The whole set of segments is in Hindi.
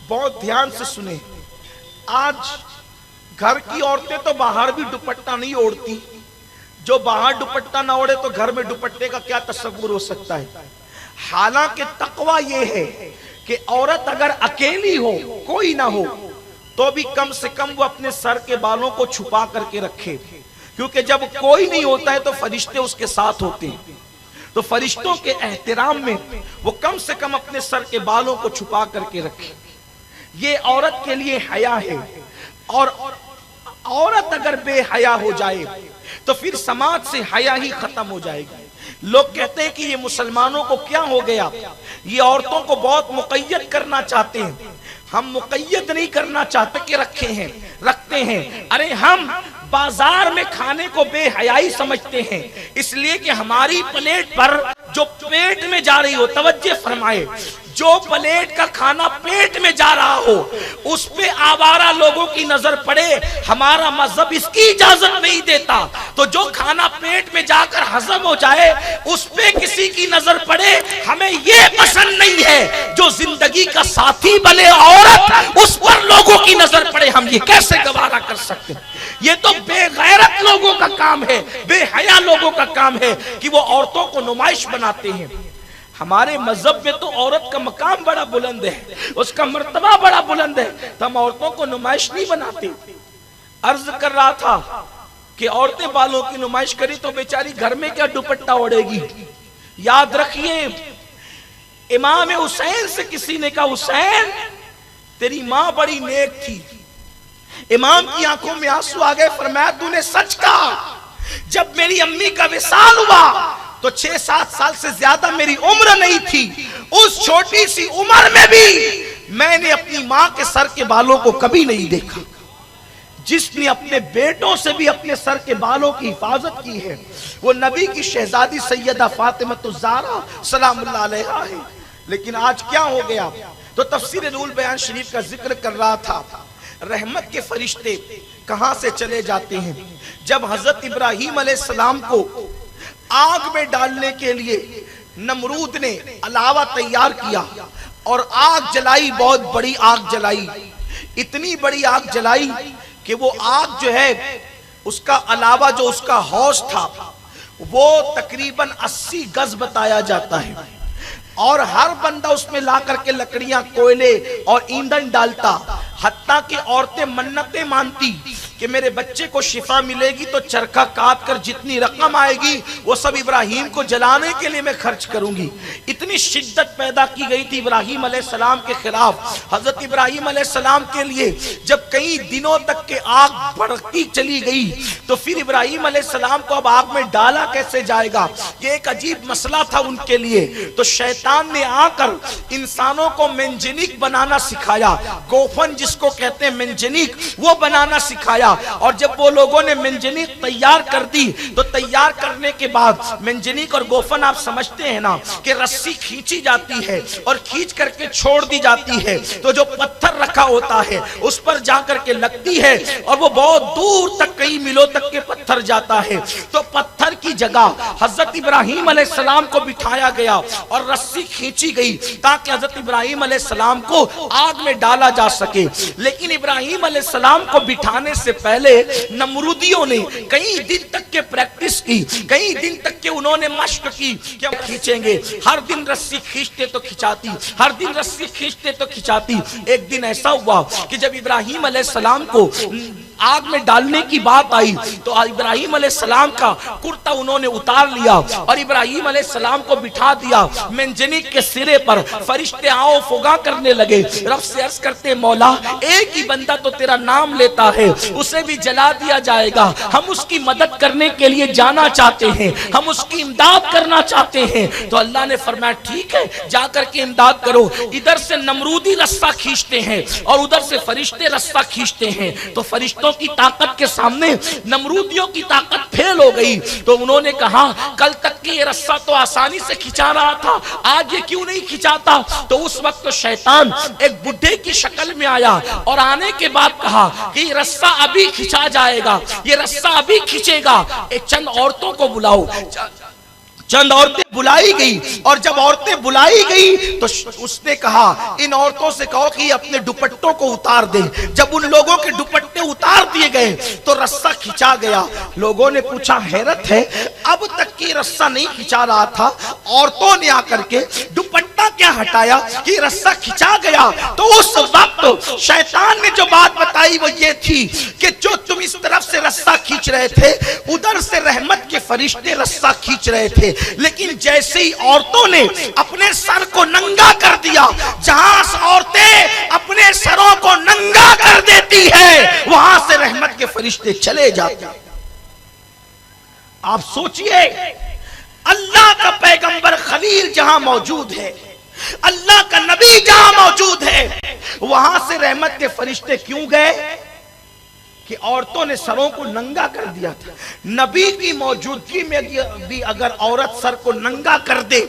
बहुत ध्यान से सुने। आज घर की औरतें तो बाहर भी दुपट्टा नहीं ओढ़ती, जो बाहर दुपट्टा ना ओढ़े तो घर में दुपट्टे का क्या तस्वुर हो सकता है। हालांकि तकवा यह है कि औरत अगर अकेली हो, कोई ना हो, तो भी कम से कम वो अपने सर के बालों को छुपा करके रखे, क्योंकि जब कोई नहीं होता है तो फरिश्ते उसके साथ होते हैं। तो फरिश्तों के एहतराम में वो कम से कम अपने सर के बालों को छुपा करके रखे। ये औरत के लिए हया है। और औरत अगर बेहया हो जाए तो फिर समाज से हया ही खत्म हो जाएगी। लोग कहते हैं कि ये मुसलमानों को क्या हो गया, ये औरतों को बहुत मुक़य्यद करना चाहते हैं। हम मुक़य्यद नहीं करना चाहते कि रखते हैं। अरे हम बाजार में खाने को बेहयाई समझते हैं, इसलिए कि हमारी प्लेट पर जो पेट में जा रही हो, तवज्जो फरमाए, जो प्लेट का खाना पेट में जा रहा हो उस पे आवारा लोगों की नजर पड़े, हमारा मजहब इसकी इजाजत नहीं देता। तो जो खाना पेट में जाकर हजम हो जाए उस पे किसी की नजर पड़े, हमें ये पसंद नहीं है। जो जिंदगी का साथी बने औरत, उस पर लोगों की नजर पड़े, हम ये कैसे गवारा कर सकते हैं। ये तो बेगैरत लोगों का काम है, बेहया लोगों का काम है कि वो औरतों को नुमाइश बनाते हैं। हमारे मजहब में तो औरत का मकाम बड़ा बुलंद है, उसका मर्तबा बड़ा बुलंद है, तो हम औरतों को नुमाइश नहीं बनाते। अर्ज कर रहा था कि औरतें बालों की नुमाइश करी तो बेचारी घर में क्या दुपट्टा ओढ़ेगी। याद रखिए, इमाम हुसैन से किसी ने कहा, हुसैन तेरी मां बड़ी नेक थी। इमाम की आंखों में आंसू आ गए, फरमाया तूने सच कहा। जब मेरी अम्मी का विसाल हुआ तो 6-7 साल से ज्यादा मेरी उम्र नहीं थी। उस छोटी सी उम्र में भी मैंने अपनी मां के सर के बालों को कभी नहीं देखा। जिसने अपने बेटों से भी अपने सर के बालों की हिफाजत की है वो नबी की शहजादी सैयदा फातिमतुज़ ज़हरा सलामुल्लाह अलैहा है। लेकिन आज क्या हो गया, तो तफसीर नूरुल बयान शरीफ का जिक्र कर रहा था। रहमत के फरिश्ते कहां से चले जाते हैं। जब हजरत इब्राहीम अलैहिस्सलाम को आग में डालने के लिए नमरूद ने अलावा तैयार किया और आग जलाई, बहुत बड़ी आग जलाई, इतनी बड़ी आग जलाई कि वो आग जो है उसका अलावा जो उसका हौज था वो तकरीबन 80 गज बताया जाता है। और हर बंदा उसमें ला करके लकड़ियां, कोयले और ईंधन डालता। हत्ता कि औरतें मन्नतें मानती कि मेरे बच्चे को शिफा मिलेगी तो चरखा काट कर जितनी रकम आएगी वो सब इब्राहीम को जलाने के लिए मैं खर्च करूंगी। इतनी शिद्दत पैदा की गई थी इब्राहीम अलैहिस्सलाम के खिलाफ। हजरत इब्राहीम अलैहिस्सलाम के लिए जब कई दिनों तक के आग भड़कती चली गई तो फिर इब्राहीम अलैहिस्सलाम को अब आग में डाला कैसे जाएगा, ये एक अजीब मसला था उनके लिए। तो शैतान ने आकर इंसानों को मेंजनीक बनाना सिखाया, गोफन जिसको कहते हैं मेंजनीक, वो बनाना सिखाया। और जब वो लोगों ने मेंजनीक तैयार कर दी तो तैयार करने के बाद मेंजनीक और गोफन आप समझते हैं ना कि रस्सी खींची जाती है और खींच करके छोड़ दी जाती है, तो जो पत्थर रखा होता है उस पर जाकर के लगती है और वो बहुत दूर तक, कई मीलों तक के पत्थर जाता है। तो पत्थर की जगह हजरत इब्राहीम अलैहिस्सलाम को बिठाया गया और रस्सी खींची गई ताकि हजरत इब्राहीम अलैहिस्सलाम को आग में डाला जा सके। लेकिन इब्राहीम अलैहिस्सलाम को बिठाने से पहले नमरूदियों ने कई दिन तक के प्रैक्टिस की, कई दिन तक के उन्होंने मशक की कि हम खींचेंगे। हर दिन रस्सी खींचते तो खिंचाती, हर दिन रस्सी खींचते तो खिंचाती। एक दिन ऐसा हुआ कि जब इब्राहीम अलैहिस्सलाम को आग में डालने की बात आई तो इब्राहीम अलैहिस्सलाम का कुर्ता उन्होंने उतार लिया और इब्राहीम अलैहिस्सलाम को बिठा दिया मेंजनीक के सिरे पर। फरिश्ते आओ फुगा करने लगे, रब से अर्ज करते मौला एक ही बंदा तो तेरा नाम लेता है, उसे भी जला दिया जाएगा। हम उसकी मदद करने के लिए जाना चाहते हैं, हम उसकी इमदाद करना चाहते हैं। तो अल्लाह ने फरमाया ठीक है, जाकर के इमदाद करो। इधर से नमरूदी रस्सा खींचते हैं और उधर से फरिश्ते रस्सा खींचते हैं। तो फरिश्तों की ताकत के सामने नमरूदियों की ताकत फेल हो गई। तो उन्होंने कहा कल तक की ये रस्सा तो आसानी से खिंचा रहा था, आज ये क्यों नहीं खिंचाता। तो उस वक्त तो शैतान एक बुढ़े की शक्ल में आया और आने के बाद कहा कि ये रस्सा अभी खिंचा जाएगा, ये रस्सा अभी खींचेगा, एक चंद औरतों को बुलाओ। चंद औरतें बुलाई गई, और जब औरतें बुलाई गई तो उसने कहा इन औरतों से कहो कि अपने दुपट्टों को उतार दें। जब उन लोगों के दुपट्टे उतार दिए गए तो रस्सा खिंचा गया। लोगों ने पूछा, हैरत है, अब तक की रस्सा नहीं खिंचा रहा था, औरतों ने आकर के दुपट्टा क्या हटाया कि रस्सा खिंचा गया। तो उस वक्त शैतान ने जो बात बताई वो ये थी कि जो तुम इस तरफ से रस्सा खींच रहे थे, उधर से रहमत के फरिश्ते रस्सा खींच रहे थे, लेकिन जैसे ही औरतों ने अपने सर को नंगा कर दिया, जहां औरतें अपने सरों को नंगा कर देती है, वहां से रहमत के फरिश्ते चले जाते हैं। आप सोचिए, अल्लाह का पैगंबर खलील जहां मौजूद है, अल्लाह का नबी जहां मौजूद है, वहां से रहमत के फरिश्ते क्यों गए कि औरतों ने सरों को नंगा कर दिया था। नबी की मौजूदगी में भी अगर औरत सर को नंगा कर दे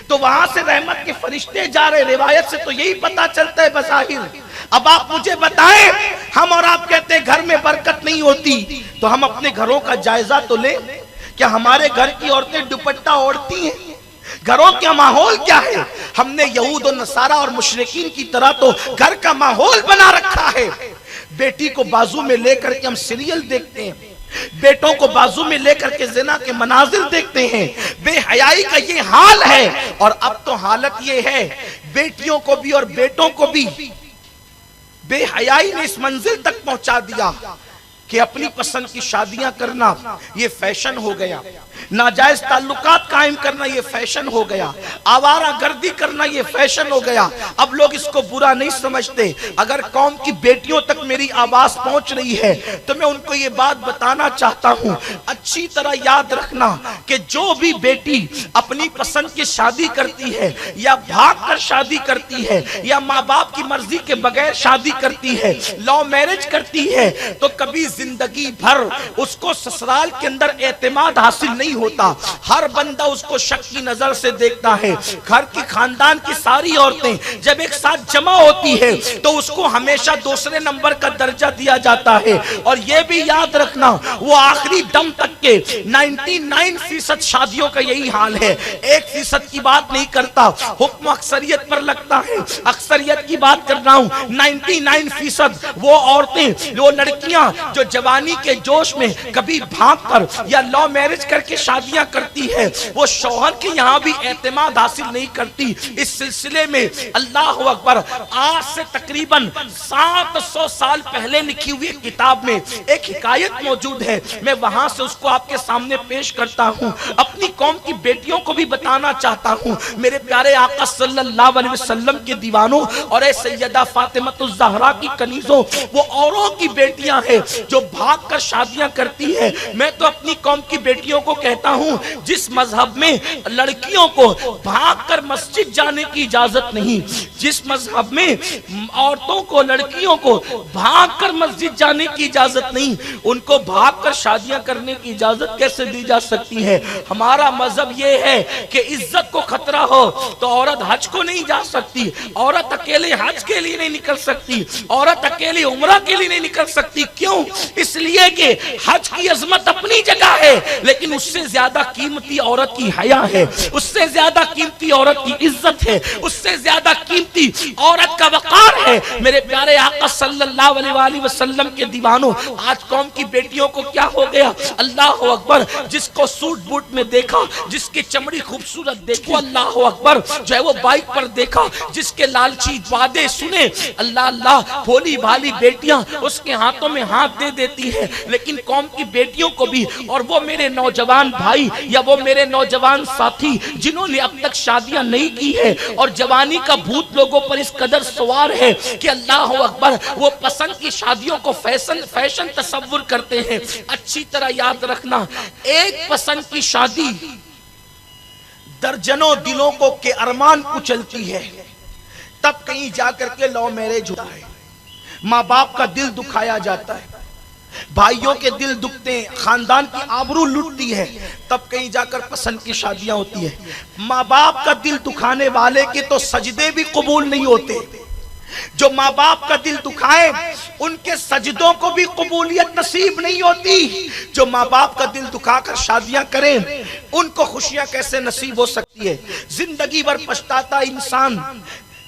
तो वहां से रहमत के फरिश्ते जा रहे। रिवायत से तो यही पता चलता है बज़ाहिर। अब आप मुझे बताएं, हम और आप कहते हैं घर में बरकत नहीं होती, तो हम अपने घरों का जायजा तो लें। क्या हमारे घर की औरतें दुपट्टा ओढ़ती हैं? घरों का माहौल क्या है? हमने यहूद और नसारा और मुशरिकीन की तरह तो घर का माहौल बना रखा है। बेटी को बाजू में लेकर के हम सीरियल देखते हैं, बेटों को बाजू में लेकर के ज़िना के मनाजिर देखते हैं। बेहयाई का ये हाल है। और अब तो हालत ये है, बेटियों को भी और बेटों को भी बेहयाई ने इस मंजिल तक पहुंचा दिया कि अपनी पसंद की शादियां करना ये फैशन हो गया, नाजायज ताल्लुकात कायम करना ये फैशन हो गया, आवारा गर्दी करना ये फैशन हो गया। अब लोग इसको बुरा नहीं समझते। अगर कौम की बेटियों तक मेरी आवाज पहुंच रही है तो मैं उनको ये बात बताना चाहता हूं, अच्छी तरह याद रखना कि जो भी बेटी अपनी पसंद की शादी करती है या भाग कर शादी करती है या माँ बाप की मर्जी के बगैर शादी करती है, लव मैरिज करती है, तो कभी जिंदगी भर उसको ससुराल के अंदर एतमाद हासिल नहीं होता। हर बंदा उसको शक की नजर से देखता है। घर की खानदान की सारी औरतें जब एक साथ जमा होती है तो उसको हमेशा दूसरे नंबर का दर्जा दिया जाता है। और यह भी याद रखना, वो आखिरी दम तक के 99% शादियों का यही हाल है। 1% की बात नहीं करता, हुक्म अक्सरियत पर लगता है। अक्सरियत की बात कर रहा हूं। 99% वो औरतें, वो लड़कियां जो जवानी के जोश में कभी भागकर या लव मैरिज करके शादियां करती है, वो शौहर के यहाँ भी एतमाद हासिल नहीं करती। इस सिलसिले में अल्लाह अकबर, आज से तकरीबन 700 साल पहले लिखी हुई किताब में एक हिकायत मौजूद है। मैं वहां से उसको आपके सामने पेश करता हूं। अपनी कौम की बेटियों को भी बताना चाहता हूं, मेरे प्यारे आका सल्लल्लाहु अलैहि वसल्लम के दीवानों और सैयदा फातिमतुज़ ज़हरा की कनीजों, वो औरों की बेटियां हैं जो भाग कर शादियां करती है। मैं तो अपनी कौम की बेटियों को कहता हूं, जिस मजहब में लड़कियों को भागकर मस्जिद जाने की इजाजत नहीं, जिस मजहब में औरतों को, लड़कियों को भागकर मस्जिद जाने की इजाजत नहीं, उनको भागकर शादियां करने की इजाजत कैसे दी जा सकती है? हमारा मजहब यह है कि इज्जत को खतरा हो तो औरत हज को नहीं जा सकती, औरत अकेले हज के लिए नहीं निकल सकती, औरत अकेले उम्रा के लिए नहीं निकल सकती। क्यों? इसलिए कि हज की अजमत अपनी जगह है, लेकिन उससे ज्यादा कीमती औरत की हया है, उससे ज्यादा कीमती औरत की इज्जत है, उससे ज्यादा कीमती औरत का वकार है। मेरे प्यारे आका सल्लल्लाहु अलैहि वसल्लम के दीवानों, आज कौम की बेटियों को क्या हो गया? अल्लाह अकबर, जिसको सूट बूट में देखा, जिसकी चमड़ी खूबसूरत देखी, अल्लाह अकबर, जो है वो बाइक पर देखा, जिसके लालची वादे सुने, अल्लाह अल्लाह, भोली भाली बेटियां उसके हाथों में हाथ दे देती है। लेकिन कौम की बेटियों को भी, और वो मेरे नौजवान भाई या वो मेरे नौजवान साथी जिन्होंने अब तक शादियां नहीं की है और जवानी का भूत लोगों पर इस कदर सवार है कि अल्लाह अकबर, वो पसंद की शादियों को फैशन तस्वुर करते हैं। अच्छी तरह याद रखना, एक पसंद की शादी दर्जनों दिलों को के अरमान कुचलती है, तब कहीं जाकर के लव मैरिज होता है, माँ बाप का दिल दुखाया जाता है, भाइयों के दिल दुखते हैं, खानदान की आबरू लुटती है, तब कहीं जाकर पसंद की शादियां होती है। माँ बाप का दिल दुखाने वाले के तो सजदे भी कबूल नहीं होते, जो माँ बाप का दिल दुखाए उनके सजदों को भी कबूलियत नसीब नहीं होती। जो माँ बाप का दिल दुखाकर शादियां करें उनको खुशियां कैसे नसीब हो सकती है। जिंदगी भर पछताता इंसान,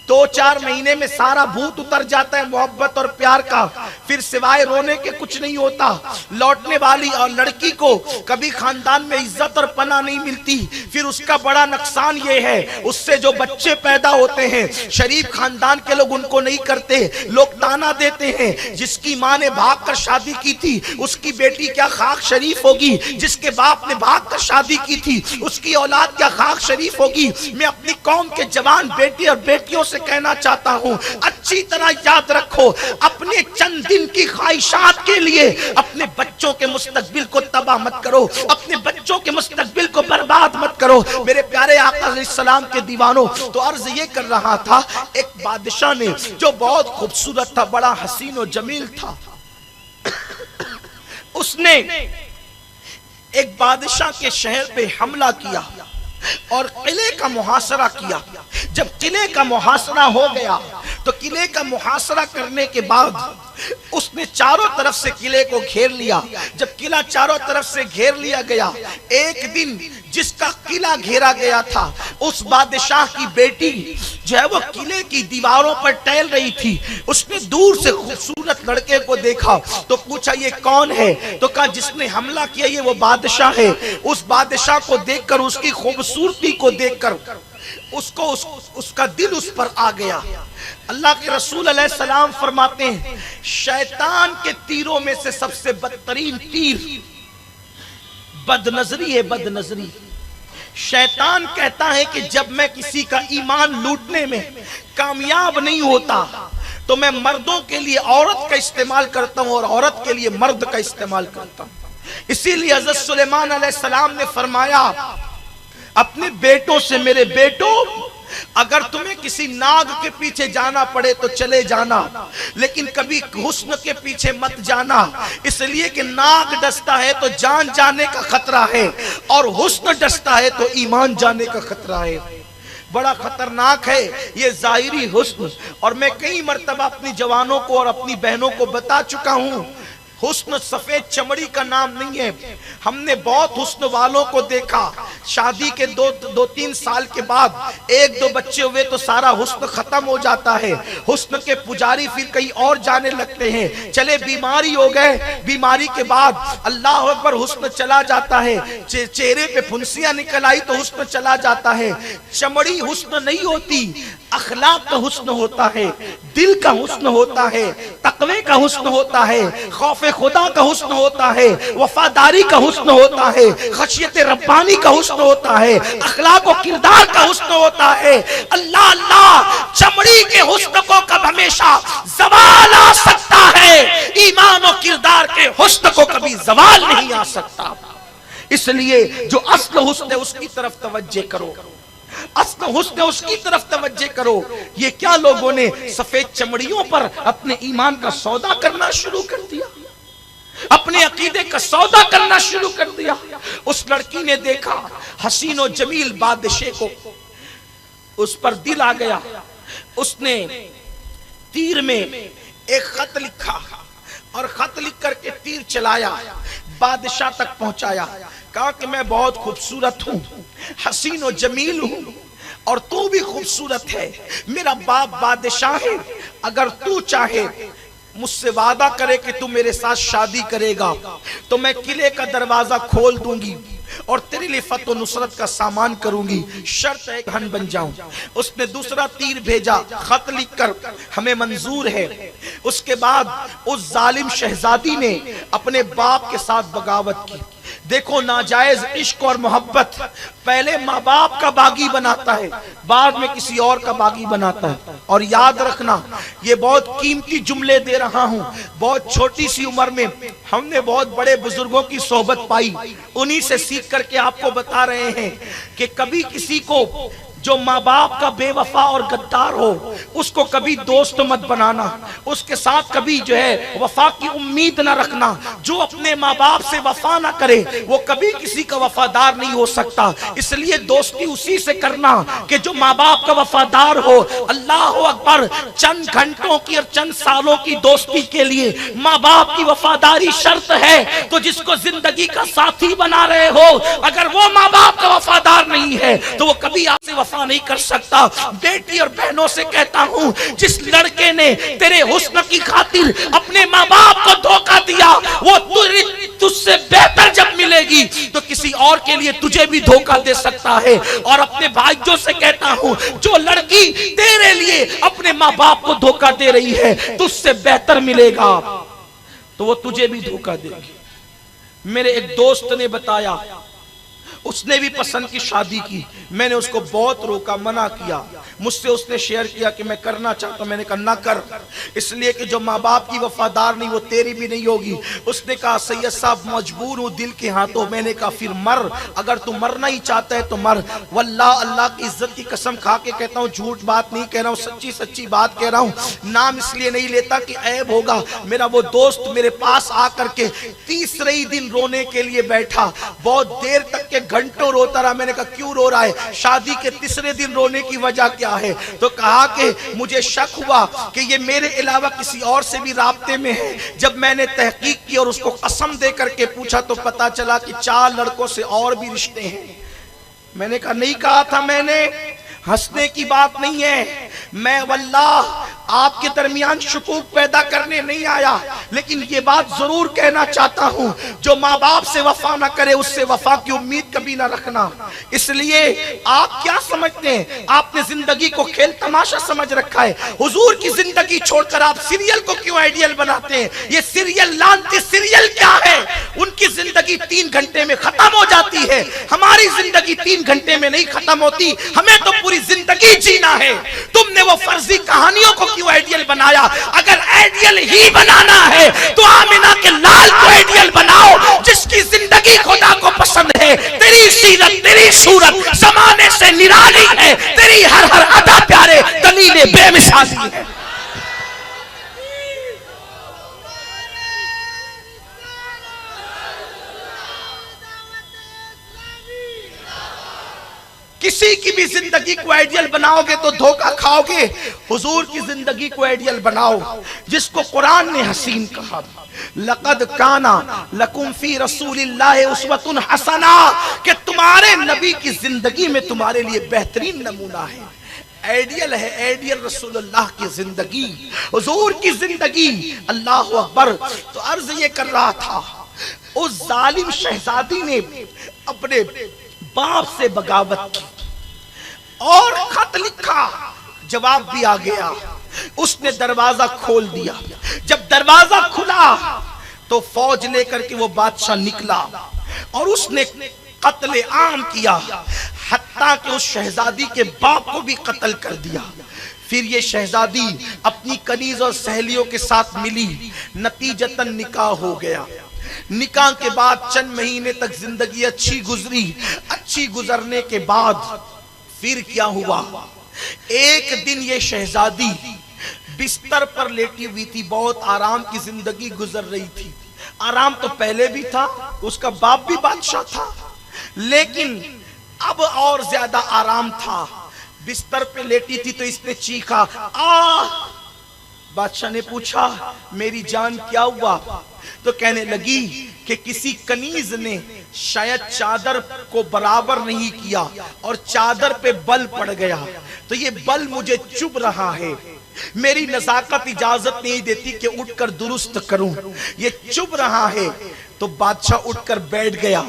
2-4 महीने में सारा भूत उतर जाता है मोहब्बत और प्यार का, फिर सिवाय रोने के कुछ नहीं होता। लौटने वाली और लड़की को कभी खानदान में इज्जत और पनाह नहीं मिलती। फिर उसका बड़ा नुकसान ये है, उससे जो बच्चे पैदा होते हैं शरीफ खानदान के लोग उनको नहीं करते, लोग ताना देते हैं जिसकी माँ ने भाग कर शादी की थी उसकी बेटी क्या खाक शरीफ होगी, जिसके बाप ने भाग कर शादी की थी उसकी औलाद क्या खाक शरीफ होगी। मैं अपनी कौम के जवान बेटी और बेटियों से कहना चाहता हूं, अच्छी तरह याद रखो, अपने चंद दिन की ख्वाहिशात के लिए अपने बच्चों के मुस्तकबिल को तबाह मत करो, अपने बच्चों के मुस्तकबिल को बर्बाद मत करो। मेरे प्यारे आका अलैहिस्सलाम के दीवानों, तो अर्ज ये कर रहा था, एक बादशाह ने जो बहुत खूबसूरत था, बड़ा हसीन और जमील था, उसने एक बादशाह के शहर पे हमला किया और किले का मुहासरा किया। जब किले का मुहासरा हो गया तो किले का मुहासरा करने के बाद उसने चारों तरफ से किले को घेर लिया। जब किला चारों तरफ से घेर लिया गया, एक दिन जिसका किला घेरा गया था उस बादशाह की बेटी जो है वो किले की दीवारों पर टहल रही थी। उसने दूर से खूबसूरत लड़के को देखा तो पूछा ये कौन है, तो कहा जिसने हमला किया ये वो बादशाह है। उस बादशाह को देखकर, उसकी खूबसूरती को देखकर उसको उसका दिल उस पर आ गया। अल्लाह के रसूल अलैहिस्सलाम फरमाते हैं, शैतान के तीरों में से सबसे बदतरीन तीर बदनजरी है। बदनजरी, शैतान कहता है कि जब मैं किसी का ईमान लूटने में कामयाब नहीं होता तो मैं मर्दों के लिए औरत का इस्तेमाल करता हूं और औरत के लिए मर्द का इस्तेमाल करता हूं। इसीलिए हज़रत सुलेमान अलैहिस्सलाम ने फरमाया अपने बेटों से, मेरे बेटों अगर तुम्हें किसी नाग के पीछे जाना पड़े तो चले जाना, लेकिन कभी हुस्न के पीछे मत जाना, इसलिए कि नाग डसता है तो जान जाने का खतरा है और हुस्न डसता है तो ईमान जाने का खतरा है। बड़ा खतरनाक है ये जाहिरी हुस्न। और मैं कई मर्तबा अपनी जवानों को और अपनी बहनों को बता चुका हूं, हुस्न सफेद चमड़ी का नाम नहीं है। हमने बहुत हुस्न वालों को देखा, शादी के 2-3 साल के बाद 1-2 बच्चे हुए तो सारा हुस्न खत्म हो जाता है। हुस्न के पुजारी फिर कहीं और जाने लगते हैं। चले बीमारी हो गए, बीमारी के बाद अल्लाह अकबर हुस्न चला जाता है। चेहरे पे फुंसियां निकल आई तो हुस्न चला जाता है। चमड़ी हुस्न नहीं होती, अखलाक का हुस्न होता है, दिल का हुस्न होता है, तकवे का हुस्न होता है, खौफ खुदा का हुस्न होता है, वफादारी का हुस्न होता है, खशियत रब्बानी का हुस्न होता है, अखलाक और किरदार का हुस्न होता है। अल्लाह अल्लाह, चमड़ी के हुस्न को कब हमेशा जवाल आ सकता है, ईमान और किरदार के हुस्न को कभी जवाल नहीं आ सकता। इसलिए जो असल हुस्न है उसकी तरफ तवज्जो करो, असल हुस्न उसकी तरफ तवज्जो करो। ये क्या लोगों ने सफेद चमड़ियों पर अपने ईमान का सौदा करना शुरू कर दिया, अपने अकीदे का सौदा करना शुरू कर दिया। उस लड़की ने देखा हसीन और जमील बादशाह को, उस पर दिल आ गया। उसने तीर में एक खत लिखा और खत लिख करके तीर चलाया, बादशाह तक पहुंचाया। कहा कि मैं बहुत खूबसूरत हूं, हसीन और जमील हूं और तू भी खूबसूरत है, मेरा बाप बादशाह है, अगर तू चाहे मुझसे वादा करे कि तू मेरे साथ शादी करेगा तो मैं किले का दरवाजा खोल दूंगी और तेरे लिए फतह नुसरत का सामान करूंगी, शर्त है धन बन जाऊं। उसने दूसरा तीर भेजा, खत लिखकर हमें मंजूर है। उसके बाद उस जालिम शहजादी ने अपने बाप के साथ बगावत की। देखो नाजायज इश्क और मोहब्बत पहले माँ बाप का बागी बनाता है, बाद में किसी और का बागी बनाता है। और याद रखना, ये बहुत कीमती जुमले दे रहा हूँ, बहुत छोटी सी उम्र में हमने बहुत बड़े बुजुर्गों की सोहबत पाई, उन्हीं से सीख करके आपको बता रहे हैं कि कभी किसी को जो माँ बाप का बेवफा और गद्दार हो उसको कभी दोस्त मत बनाना, उसके साथ कभी जो है वफा की उम्मीद ना रखना। जो अपने माँ बाप से वफा ना करे वो कभी किसी का वफादार नहीं हो सकता। इसलिए दोस्ती उसी से करना कि जो माँ बाप का वफादार हो। अल्लाह अकबर, चंद घंटों की और चंद सालों की दोस्ती के लिए माँ बाप की वफादारी शर्त है। तो जिसको जिंदगी का साथी बना रहे हो, अगर वो माँ बाप का वफादार नहीं है तो वो कभी आपसे वफा नहीं कर सकता। बेटी और बहनों से कहता हूं, जिस लड़के ने तेरे हुस्न की खातिर अपने माँ बाप को धोखा दिया, वो तुझसे बेहतर जब मिलेगी तो किसी और के लिए तुझे भी धोखा दे सकता है। और अपने भाइयों से कहता हूं, जो लड़की तेरे लिए अपने माँ बाप को धोखा दे रही है, तुझसे बेहतर मिलेगा तो वो तुझे भी धोखा देगी। मेरे एक दोस्त ने बताया, उसने भी पसंद की शादी की, मैंने उसको बहुत रोका, मना किया। मुझसे उसने शेयर किया कि मैं करना चाहता हूं, मैंने कहा ना कर, इसलिए कि जो माँ बाप की वफादार नहीं वो तेरी भी नहीं होगी। उसने कहा सैयद साहब मजबूर हूं दिल के हाथों। मैंने कहा फिर मर, अगर तू मरना ही चाहता है तो मर। वल्लाह अल्लाह की इज्जत की कसम खा के कहता हूँ, झूठ बात नहीं कह रहा हूँ, सच्ची सच्ची बात कह रहा हूँ। नाम इसलिए नहीं लेता कि ऐब होगा। मेरा वो दोस्त मेरे पास आकर के तीसरे ही दिन रोने के लिए बैठा, बहुत देर तक के घंटों रोता रहा। मैंने कहा क्यों रो रहा है? शादी के तीसरे दिन रोने की वजह क्या है? तो कहा कि मुझे शक हुआ कि ये मेरे अलावा किसी और से भी राब्ते में है। जब मैंने तहकीक की और उसको कसम दे करके पूछा तो पता चला कि 4 लड़कों से और भी रिश्ते हैं। मैंने कहा नहीं कहा था मैंने, हंसने की बात नहीं है। मैं वल्लाह आपके दरमियान शुकूक पैदा करने नहीं आया, लेकिन ये बात जरूर कहना चाहता हूं, जो माँ बाप से वफा ना करे उससे वफा की उम्मीद कभी ना रखना। इसलिए आप क्या समझते हैं? आपने जिंदगी को खेल तमाशा समझ रखा है। हुजूर की जिंदगी छोड़कर आप सीरियल को क्यों आइडियल बनाते हैं? ये सीरियल लानती सीरियल क्या है? उनकी जिंदगी 3 घंटे में खत्म हो जाती है, हमारी जिंदगी 3 घंटे में नहीं खत्म होती। हमें तो पूरी जिंदगी जीना है। तुमने वो फर्जी कहानियों को क्यों आइडियल बनाया? अगर आइडियल ही बनाना है तो आमिना के लाल को आइडियल बनाओ, जिसकी जिंदगी खुदा को पसंद है। तेरी सीरत तेरी सूरत जमाने से निराली है, तेरी हर हर अदा प्यारे दलील बेमिसाली है। किसी की भी जिंदगी को आइडियल बनाओगे तो धोखा खाओगे। हुजूर की जिंदगी को आइडियल बनाओ, जिसको कुरान ने हसीन कहा, लक़द काना लकुम फी रसूलिल्लाहि उस्वतुन हसना, कि तुम्हारे नबी की जिंदगी में तुम्हारे लिए बेहतरीन नमूना है। आइडियल है, आइडियल रसूलुल्लाह की जिंदगी, हुजूर की जिंदगी। अल्लाह अकबर। तो अर्ज ये कर रहा था, उस जालिम शहजादी ने अपने बाप से बगावत की और खत लिखा, जवाब भी आ गया। उसने दरवाजा खोल दिया। जब दरवाजा खुला तो फौज लेकर के वो बादशाह निकला और उसने कत्ले आम किया, हत्ता कि उस शहजादी के बाप को भी कत्ल कर दिया। फिर ये शहजादी अपनी कनीज और सहेलियों के साथ मिली, नतीजतन निकाह हो गया। निकाह के बाद चंद महीने तक जिंदगी अच्छी गुजरी। अच्छी गुजरने के बाद फिर क्या हुआ? एक दिन ये शहजादी बिस्तर पर लेटी हुई थी, बहुत आराम की जिंदगी गुजर रही थी। आराम तो पहले भी था, उसका बाप भी बादशाह था, लेकिन अब और ज्यादा आराम था। बिस्तर पे लेटी थी तो इसने चीखा, आ! बादशाह ने पूछा, मेरी जान क्या हुआ? तो कहने लगी कि किसी कनीज ने शायद चादर को बराबर नहीं किया और चादर पे बल पड़ गया, तो ये बल मुझे चुभ रहा है। मेरी नजाकत इजाजत नहीं देती कि उठकर दुरुस्त करूं, ये चुभ रहा है। तो बादशाह उठकर बैठ गया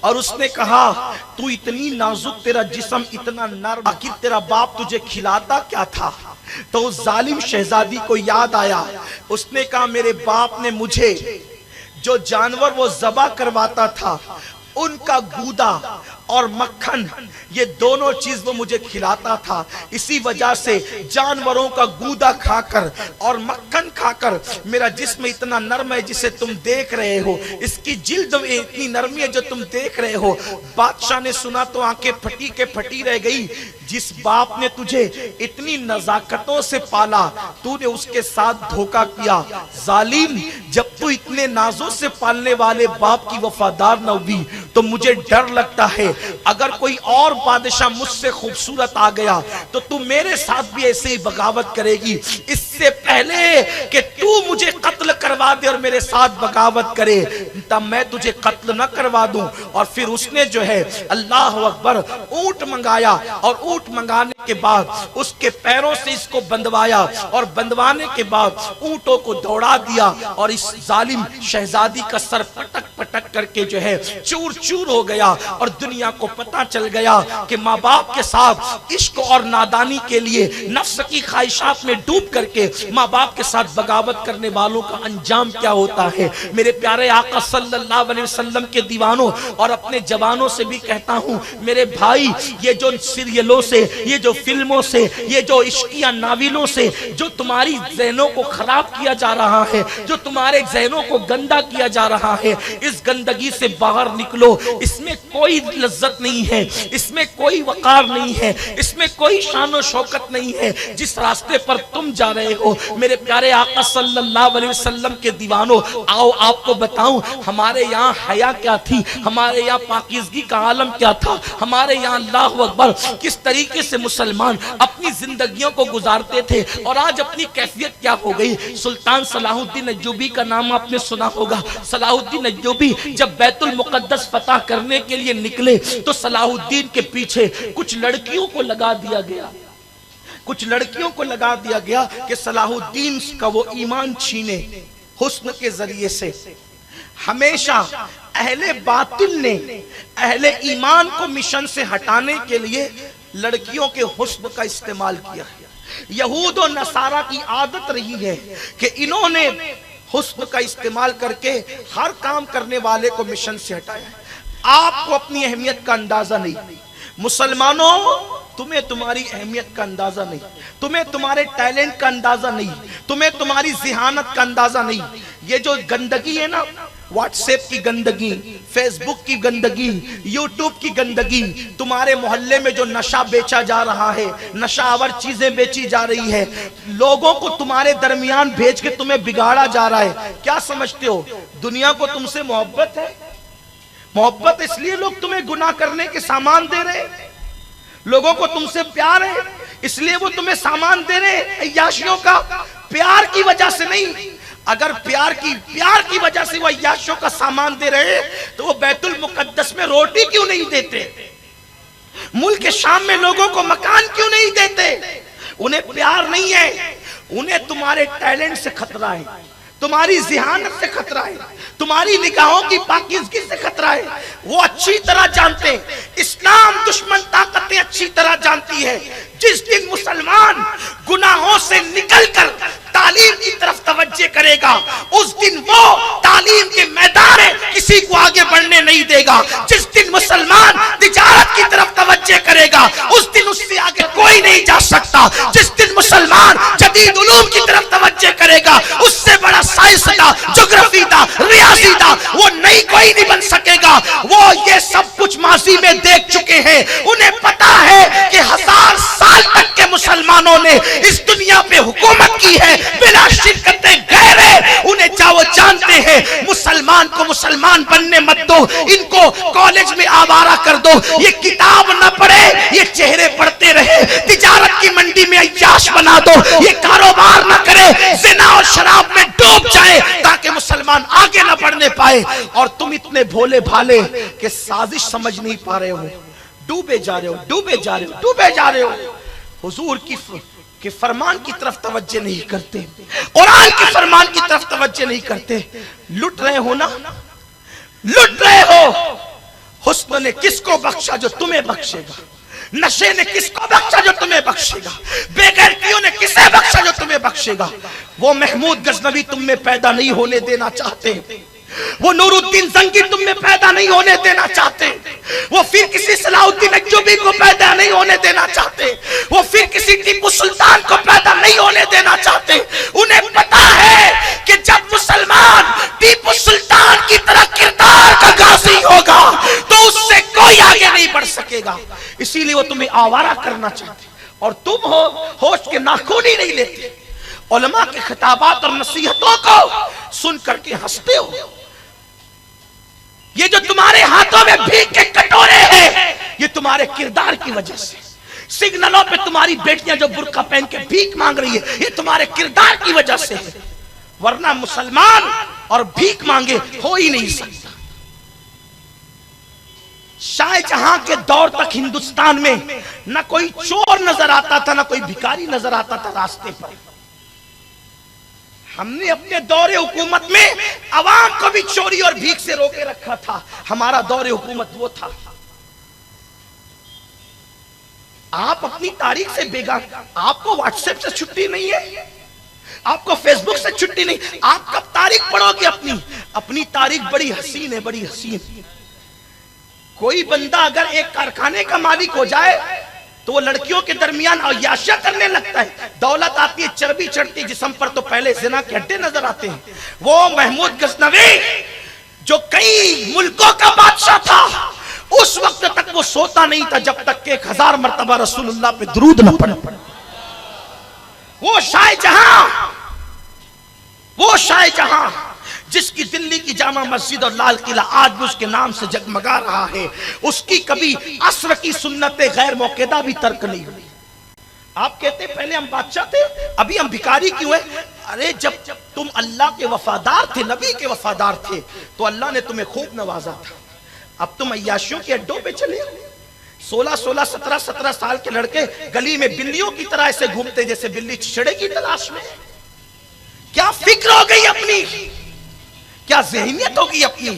और उसने कहा, तू इतनी नाजुक, तेरा जिस्म इतना नर्म, आखिर तेरा बाप तुझे खिलाता क्या था? तो उस जालिम शहजादी को याद आया। उसने कहा, मेरे बाप ने मुझे जो जानवर वो ज़बा करवाता था उनका गूदा और मक्खन, ये दोनों चीज वो मुझे खिलाता था। इसी वजह से जानवरों का गूदा खाकर और मक्खन खाकर मेरा जिस्म इतना नरम है जिसे तुम देख रहे हो, इसकी जिल्द में इतनी नरमी है जो तुम देख रहे हो। बादशाह ने सुना तो आंखें फटी के फटी रह गई। जिस बाप ने तुझे इतनी नजाकतों से पाला, तूने उसके साथ धोखा किया। जालिम, जब तू इतने नाजों से पालने वाले बाप की वफादार न हुई तो मुझे डर लगता है अगर कोई और बादशाह मुझसे खूबसूरत आ गया तो तू मेरे साथ भी ऐसे ही बगावत करेगी। इससे पहले कि तू मुझे कत्ल करवा दे और मेरे साथ बगावत करे, तब मैं तुझे कत्ल न करवा दूं। और फिर उसने जो है अल्लाह अकबर ऊंट मंगाया और ऊंट मंगाने के बाद उसके पैरों से इसको बंधवाया और बंधवाने के बाद ऊंटों को दौड़ा दिया और इस जालिम शहजादी का सर पटक पटक करके जो है चूर चूर हो गया। और दुनिया को पता चल गया कि माँ बाप के साथ इश्क और नादानी के लिए नफ्स की ख्वाहिशात में डूब करके माँ बाप के साथ बगावत करने वालों का अंजाम क्या होता है। मेरे प्यारे आका सल्लल्लाहु अलैहि वसल्लम के दीवानों और अपने जवानों से भी कहता हूँ, मेरे भाई, ये जो सीरियलों से, ये जो फिल्मों से, ये जो इश्किया नाविलों से जो तुम्हारी ज़हनों को खराब किया जा रहा है, जो तुम्हारे ज़हनों को गंदा किया जा रहा है, इस गंदगी से बाहर निकलो। इसमें कोई लज्जत नहीं है, इसमें कोई वकार नहीं है, इसमें कोई शान और शौकत नहीं है। जिस रास्ते पर तुम जा रहे हो, मेरे प्यारे आका सल्लल्लाहु अलैहि वसल्लम के दीवानों, आओ आपको बताऊं हमारे यहाँ हया क्या थी, हमारे यहाँ पाकीज़गी का आलम क्या था, हमारे यहाँ अल्लाहु अकबर किस तरीके से मुसलमान अपनी जिंदगियों को गुजारते थे। और आज अपनी कैफियत क्या हो गई। सुल्तान सलाहुद्दीन अय्यूबी का नाम आपने सुना होगा। सलाहुद्दीन अय्यूबी जब बैतुल मुकद्दस फतह करने के लिए निकले तो सलाहुद्दीन के पीछे कुछ लड़कियों को लगा दिया गया, कुछ लड़कियों को लगा दिया गया कि सलाहुद्दीन का वो ईमान छीने हुस्न के जरिए से। हमेशा अहले बातिल ने अहले ईमान को मिशन से हटाने के लिए लड़कियों के हुस्न का इस्तेमाल किया है। यहूद और नसारा की आदत रही है कि इन्होंने हुस्न का इस्तेमाल करके हर काम करने वाले को मिशन से हटाया है। आपको अपनी अहमियत का अंदाजा नहीं। मुसलमानों, तुम्हें तुम्हारी अहमियत का अंदाजा नहीं, तुम्हें तुम्हारे टैलेंट का अंदाजा नहीं, तुम्हें तुम्हारी जिहानत का अंदाजा नहीं। ये जो गंदगी है ना, व्हाट्सएप की गंदगी, फेसबुक की गंदगी, यूट्यूब की गंदगी, तुम्हारे मोहल्ले में जो नशा बेचा जा रहा है, नशावर चीजें बेची जा रही है, लोगों को तुम्हारे दरमियान भेज के तुम्हें बिगाड़ा जा रहा है। क्या समझते हो दुनिया को तुमसे मोहब्बत है? मोहब्बत इसलिए लोग तुम्हें गुनाह करने के सामान दे रहे हैं। लोगों को तुमसे प्यार है इसलिए वो तुम्हें सामान दे रहे हैं अय्याशियों का, प्यार की वजह से नहीं। अगर प्यार की वजह से वो अय्याशियों का सामान दे रहे तो वो बैतुल मुकद्दस में रोटी क्यों नहीं देते? मुल्क शाम में लोगों को मकान क्यों नहीं देते? उन्हें प्यार नहीं है, उन्हें तुम्हारे टैलेंट से खतरा है, तुम्हारी जिहानत से खतरा है, तुम्हारी निगाहों की पाकीज़गी से खतरा है। वो अच्छी तरह जानते हैं, इस्लाम दुश्मन ताकतें अच्छी तरह जानती है। जिस दिन मुसलमान गुनाहों से निकलकर तालीम की तरफ तवज्जो करेगा, उस दिन वो तालीम के मैदान में किसी को आगे बढ़ने नहीं देगा। जिस दिन मुसलमान तिजारत की तरफ तवज्जो करेगा, उस दिन उससे आगे कोई नहीं जा सकता। जिस दिन मुसलमान जदीद उलूम की तरफ तवज्जो करेगा, उससे बड़ा साइंसदा, ज्योग्राफीदा, रियाजीदा वो नहीं, कोई नहीं बन सकेगा। वो ये सब कुछ माजी में देख चुके हैं। उन्हें पता है कि 1000 साल तक के मुसलमानों ने इस दुनिया पे हुकूमत की है बिना शिरकते गैरे। उन्हें वो जानते हैं मुसलमान को मुसलमान बनने मत दो, इनको कॉलेज में आवारा कर दो, ये किताब न पढ़े, ये चेहरे पढ़ते रहे, तिजारत की मंडी में अय्याश बना दो, ये कारोबार न करे, ज़िना और शराब में डूब जाए ताकि मुसलमान आगे न बढ़ने पाए। और तुम इतने भोले भाले के साजिश समझ नहीं पा रहे हो, डूबे जा रहे हो, डूबे जा रहे हो, डूबे जा रहे हो। हुजूर के फरमान की तरफ तवज्जो नहीं करते, कुरान के फरमान की तरफ तवज्जो नहीं करते। लुट रहे हो ना, लुट रहे हो। हुस्न ने किसको बख्शा जो तुम्हें बख्शेगा? नशे ने किसको बख्शा जो तुम्हें बख्शेगा? बेगैरतियों ने किसे बख्शा जो तुम्हें बख्शेगा? वो महमूद गजनवी तुम में पैदा नहीं होने देना चाहते, वो नूरुद्दीन जंगी तुम में पैदा नहीं होने देना चाहते, वो फिर किसी सलाहुद्दीन अय्यूबी को पैदा नहीं होने देना चाहते, वो फिर किसी टीपू सुल्तान को पैदा नहीं होने देना चाहते। उन्हें पता है कि जब मुसलमान टीपू सुल्तान की तरह किरदार का गाजी होगा तो उससे कोई आगे नहीं बढ़ सकेगा। इसीलिए वो तुम्हें आवारा करना चाहते और तुम हो होश के नाखून ही नहीं लेते। उलमा के खिताबात और नसीहतों को सुन करके हंसते हो। ये जो तुम्हारे हाथों में भीख के कटोरे हैं ये तुम्हारे किरदार की वजह से। सिग्नलों पे तुम्हारी बेटियां जो बुर्का पहन के भीख मांग रही है ये तुम्हारे किरदार की वजह से है, वरना मुसलमान और भीख मांगे हो ही नहीं सकता। शाहजहां के दौर तक हिंदुस्तान में न कोई चोर नजर आता था न कोई भिखारी नजर आता था रास्ते पर। हमने अपने दौरे हुकूमत में अवाम को भी चोरी और भीख से रोके रखा था। हमारा दौरे हुकूमत वो था। आप अपनी तारीख से बेगान, आपको व्हाट्सएप से छुट्टी नहीं है, आपको फेसबुक से छुट्टी नहीं, आप कब तारीख पढ़ोगे अपनी? अपनी तारीख बड़ी हसीन है, बड़ी हसीन। कोई बंदा अगर एक कारखाने का मालिक हो जाए तो वो लड़कियों के दरमियान अय्याशियां करने लगता है। दौलत आती है, चर्बी चढ़ती जिस्म पर तो पहले ज़िना के अड्डे नजर आते हैं। वो महमूद गजनवी जो कई मुल्कों का बादशाह था उस वक्त तक वो सोता नहीं था जब तक कि 1000 मर्तबा रसूलुल्लाह पे दुरूद न पढ़े। वो शाहजहां जिसकी दिल्ली की जामा मस्जिद और लाल किला आज भी उसके नाम से जगमगा रहा है, उसकी कभी असर की सुन्नतें गैर मौकेदा भी तर्क नहीं हुई। आप कहते पहले हम बादशाह थे अभी हम भिखारी क्यों हैं? अरे जब तुम अल्लाह के वफादार थे, नबी के वफादार थे तो अल्लाह ने तुम्हें खूब नवाजा था। अब तुम अय्याशियों के अड्डों पे चले। 16-16, 17-17 साल के लड़के गली में बिल्लियों की तरह ऐसे घूमते जैसे बिल्ली छिछड़े की तलाश में। क्या फिक्र हो गई अपनी, क्या ज़हनियत होगी अपनी?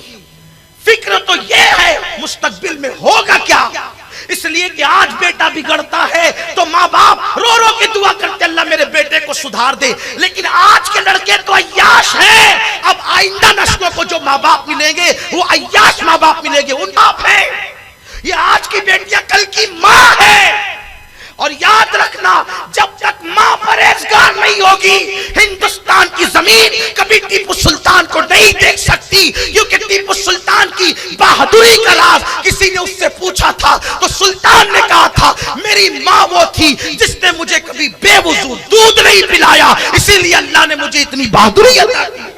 फिक्र तो ये है मुस्तकबिल में होगा क्या। इसलिए कि आज बेटा बिगड़ता है तो माँ बाप रो रो के दुआ करते अल्लाह मेरे बेटे को सुधार दे। लेकिन आज के लड़के तो अय्याश हैं। अब आइंदा नस्लों को जो माँ बाप मिलेंगे वो अय्याश माँ बाप मिलेंगे, उन बाप है। ये आज की बेटियां कल की माँ है। और याद रखना जब तक मां परहेजगार नहीं होगी हिंदुस्तान की जमीन कभी टीपू सुल्तान को नहीं देख सकती। क्योंकि टीपू सुल्तान की बहादुरी का राज किसी ने उससे पूछा था तो सुल्तान ने कहा था मेरी मां वो थी जिसने मुझे कभी बेवुजू दूध नहीं पिलाया, इसीलिए अल्लाह ने मुझे इतनी बहादुरी अता की।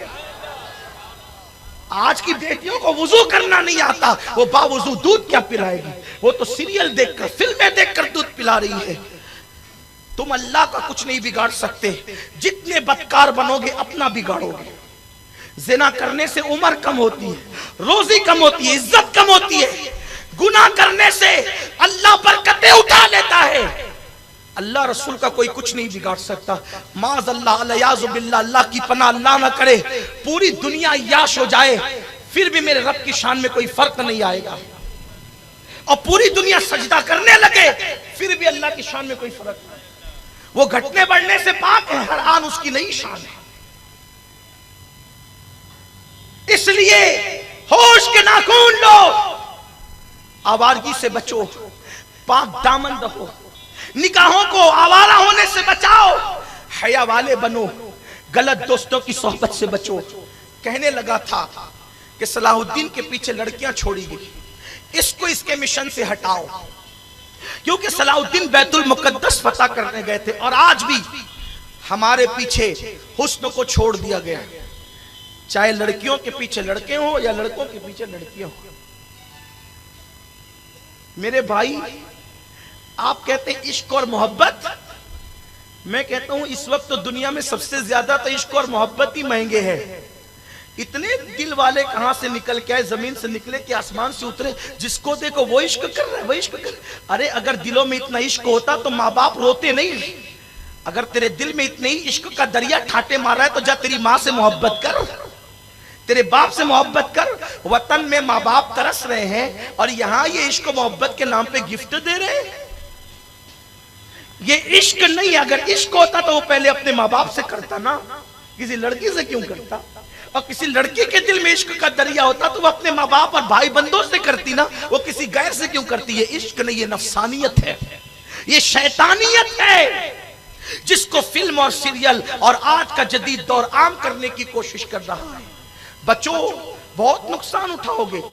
आज की बेटियों को वुजू करना नहीं आता, वो बावुजू दूध क्या पिलाएगी? वो तो सीरियल देखकर, फिल्में देखकर दूध पिला रही है। तुम अल्लाह का कुछ नहीं बिगाड़ सकते। जितने बदकार बनोगे अपना बिगाड़ोगे। जिना करने से उम्र कम होती है, रोजी कम होती है, इज्जत कम होती है। गुनाह करने से अल्लाह बरकतें उठा लेता है। अल्लाह रसूल का कोई कुछ नहीं बिगाड़ सकता। माज़ अल्लाह अलियाज़ु बिल्लाह, अल्लाह की पनाह अल्लाह ना करे पूरी दुनिया याश हो जाए फिर भी मेरे रब की शान में कोई फर्क नहीं आएगा। और पूरी दुनिया सजदा करने लगे फिर भी अल्लाह की शान में कोई फर्क नहीं। वो घटने बढ़ने से पाक है, हर आन उसकी नई शान है। इसलिए होश के नाखून लो, आवारगी से बचो, पाक दामन रहो, निकाहों को आवारा होने से बचाओ, हया वाले बनो, गलत दोस्तों की सोहबत से बचो। कहने लगा था कि सलाहुद्दीन के पीछे लड़कियां छोड़ी गई, इसको इसके मिशन से हटाओ। क्योंकि सलाहुद्दीन बैतुल मुकद्दस फतह करने गए थे और आज भी हमारे पीछे हुस्न को छोड़ दिया गया, चाहे लड़कियों के पीछे लड़के हो या लड़कों के पीछे लड़कियां हो। मेरे भाई आप कहते हैं इश्क और मोहब्बत, मैं कहता हूं इस वक्त तो दुनिया में सबसे ज्यादा तो इश्क और मोहब्बत ही महंगे हैं। इतने दिल वाले कहां से निकल के आए, जमीन से निकले कि आसमान से उतरे, जिसको देखो वो इश्क कर रहा है, वो इश्क कर। अरे अगर दिलों में इतना इश्क होता तो माँ बाप रोते नहीं। अगर तेरे दिल में इतने ही इश्क का दरिया ठाटे मारा है तो जा तेरी माँ से मोहब्बत कर, तेरे बाप से मोहब्बत कर। वतन में माँ बाप तरस रहे हैं और यहां ये इश्क मोहब्बत के नाम पे गिफ्ट दे रहे हैं। ये इश्क नहीं, अगर इश्क होता तो वो पहले अपने माँ बाप से करता ना। किसी लड़की से क्यों करता? और किसी लड़की के दिल में इश्क का दरिया होता तो वो अपने माँ बाप और भाई बंदों से करती ना, वो किसी गैर से क्यों करती है? इश्क नहीं, ये नफसानियत है, ये शैतानियत है, जिसको फिल्म और सीरियल और आज का जदीद दौर आम करने की कोशिश कर रहा है। बच्चों, बहुत नुकसान उठाओगे।